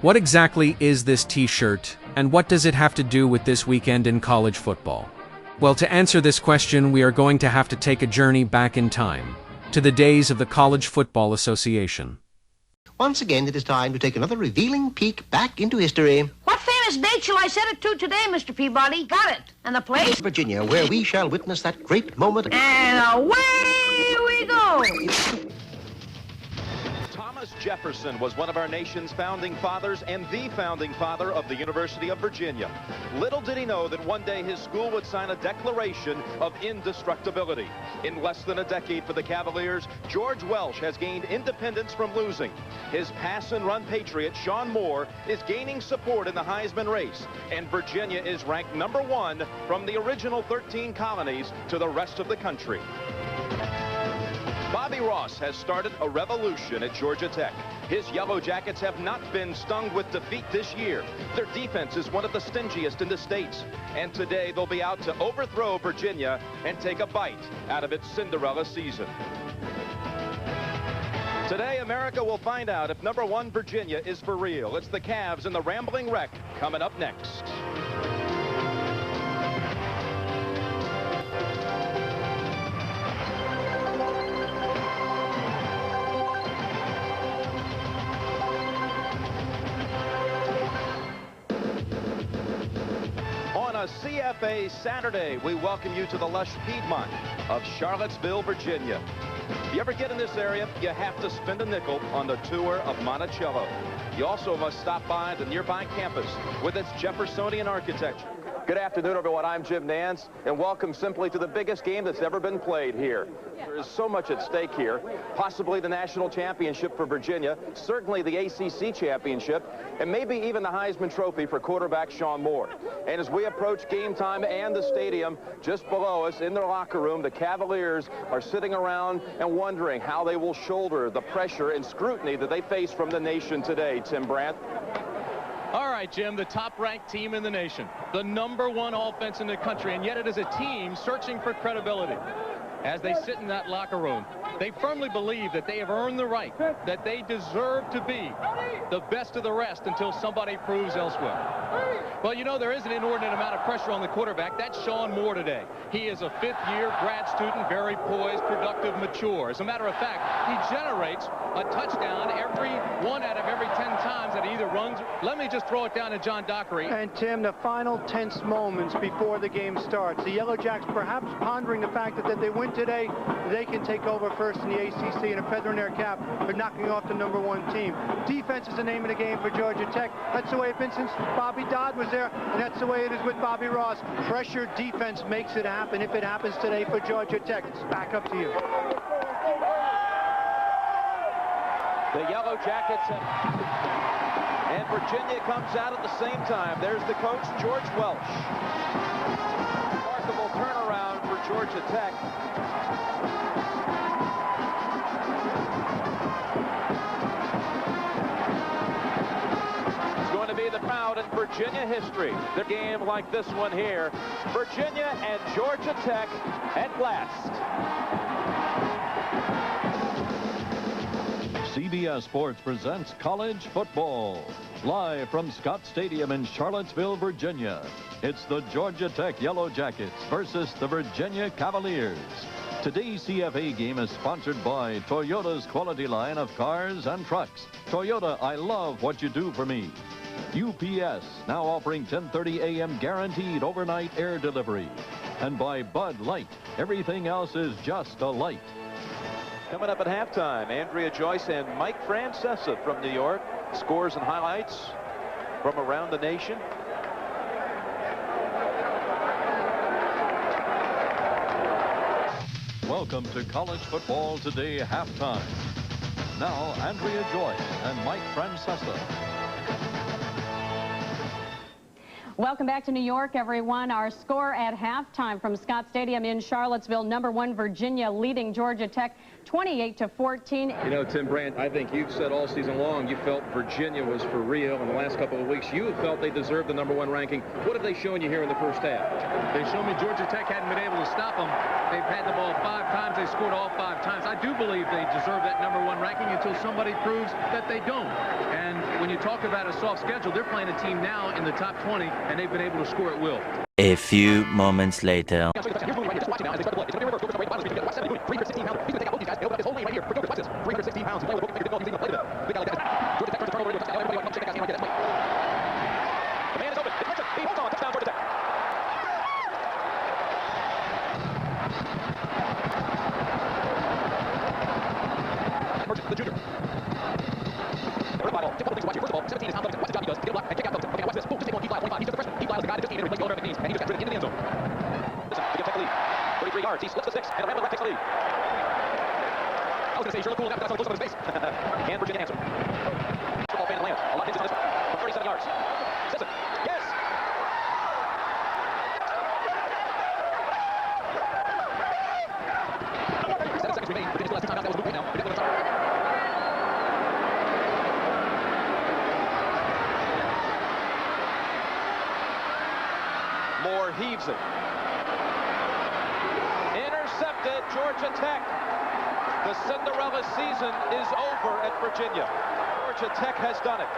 What exactly is this t-shirt, and what does it have to do with this weekend in college football? Well, to answer this question, we are going to have to take a journey back in time, to the days of the College Football Association. Once again, it is time to take another revealing peek back into history. What famous date shall I set it to today, Mr. Peabody? Got it. And the place? Virginia, where we shall witness that great moment. And away we go. Thomas Jefferson was one of our nation's founding fathers and the founding father of the University of Virginia. Little did he know that one day his school would sign a declaration of indestructibility. In less than a decade for the Cavaliers, George Welsh has gained independence from losing. His pass-and-run patriot, Sean Moore, is gaining support in the Heisman race, and Virginia is ranked #1 from the original 13 colonies to the rest of the country. Bobby Ross has started a revolution at Georgia Tech. His Yellow Jackets have not been stung with defeat this year. Their defense is one of the stingiest in the states. And today they'll be out to overthrow Virginia and take a bite out of its Cinderella season. Today, America will find out if #1 Virginia is for real. It's the Cavs and the Rambling Wreck coming up next. A CFA Saturday, we welcome you to the lush Piedmont of Charlottesville, Virginia. If you ever get in this area, you have to spend a nickel on the tour of Monticello. You also must stop by the nearby campus with its Jeffersonian architecture. Good afternoon, everyone. I'm Jim Nance, and welcome simply to the biggest game that's ever been played here. There is so much at stake here, possibly the national championship for Virginia, certainly the ACC championship, and maybe even the Heisman Trophy for quarterback Sean Moore. And as we approach game time and the stadium, just below us in their locker room, the Cavaliers are sitting around and wondering how they will shoulder the pressure and scrutiny that they face from the nation today. Tim Brandt. All right, Jim, the top-ranked team in the nation, the #1 offense in the country, and yet it is a team searching for credibility. As they sit in that locker room, they firmly believe that they have earned the right, that they deserve to be the best of the rest until somebody proves elsewhere. Well, you know, there is an inordinate amount of pressure on the quarterback. That's Sean Moore today. He is a fifth-year grad student, very poised, productive, mature. As a matter of fact, he generates a touchdown every 1 out of every 10 times that he either runs. Let me just throw it down to John Dockery. And Tim, the final tense moments before the game starts. The Yellow Jacks perhaps pondering the fact that they win today, they can take over first in the ACC and a feather in their cap for knocking off the #1 team. Defense is the name of the game for Georgia Tech. That's the way it's been since Bobby Dodd was there, and that's the way it is with Bobby Ross. Pressure defense makes it happen. If it happens today for Georgia Tech, it's back up to you. The Yellow Jackets and Virginia comes out at the same time. There's the coach, George Welsh. Remarkable turnaround for Georgia Tech. It's going to be the crowd in Virginia history. The game like this one here. Virginia and Georgia Tech at last. CBS Sports presents college football. Live from Scott Stadium in Charlottesville, Virginia. It's the Georgia Tech Yellow Jackets versus the Virginia Cavaliers. Today's CFA game is sponsored by Toyota's quality line of cars and trucks. Toyota, I love what you do for me. UPS, now offering 10:30 a.m. guaranteed overnight air delivery. And by Bud Light, everything else is just a light. Coming up at halftime, Andrea Joyce and Mike Francesa from New York. Scores and highlights from around the nation. Welcome to College Football Today halftime. Now, Andrea Joyce and Mike Francesa. Welcome back to New York, everyone. Our score at halftime from Scott Stadium in Charlottesville, #1 Virginia leading Georgia Tech 28-14. You know, Tim Brandt, I think you've said all season long you felt Virginia was for real. In the last couple of weeks, you have felt they deserved the #1 ranking. What have they shown you here in the first half? They showed me Georgia Tech hadn't been able to stop them. They've had the ball 5 times. They scored all 5 times. I do believe they deserve that #1 ranking until somebody proves that they don't. And when you talk about a soft schedule, they're playing a team now in the top 20, and they've been able to score at will. A few moments later. He slips the 6, and Randall takes the lead. I was going to say, Shirley Poole now got close up his face. Can Virginia answer? Football fan lands. A lot of on this one. From 37 yards. Sisson. Yes! Seven seconds remain. Virginia still has 2 timeouts. That was moved right now. Virginia will Moore heaves it. Intercepted, Georgia Tech. The Cinderella season is over at Virginia. Georgia Tech has done it.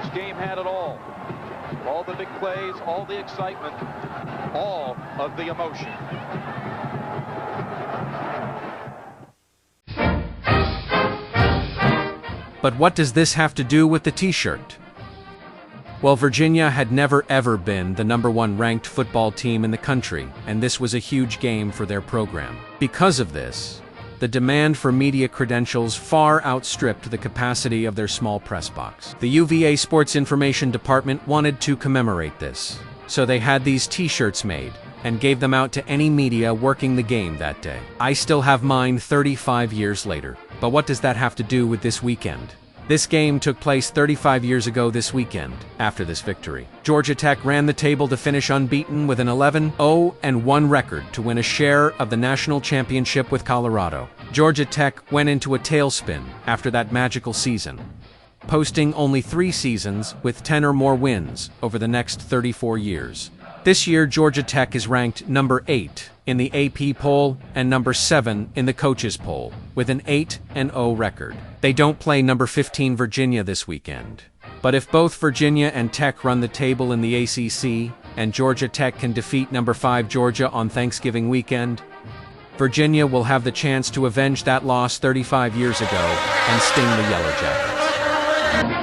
This game had it all. All the big plays, all the excitement, all of the emotion. But what does this have to do with the t-shirt? Well, Virginia had never ever been the #1 ranked football team in the country, and this was a huge game for their program. Because of this, the demand for media credentials far outstripped the capacity of their small press box. The UVA Sports Information Department wanted to commemorate this, so they had these t-shirts made and gave them out to any media working the game that day. I still have mine 35 years later. But what does that have to do with this weekend? This game took place 35 years ago this weekend. After this victory, Georgia Tech ran the table to finish unbeaten with an 11-0-1 record to win a share of the national championship with Colorado. Georgia Tech went into a tailspin after that magical season, posting only 3 seasons with 10 or more wins over the next 34 years. This year, Georgia Tech is ranked number 8 in the AP poll and number 7 in the coaches poll, with an 8-0 record. They don't play number 15 Virginia this weekend. But if both Virginia and Tech run the table in the ACC, and Georgia Tech can defeat number 5 Georgia on Thanksgiving weekend, Virginia will have the chance to avenge that loss 35 years ago and sting the Yellow Jackets.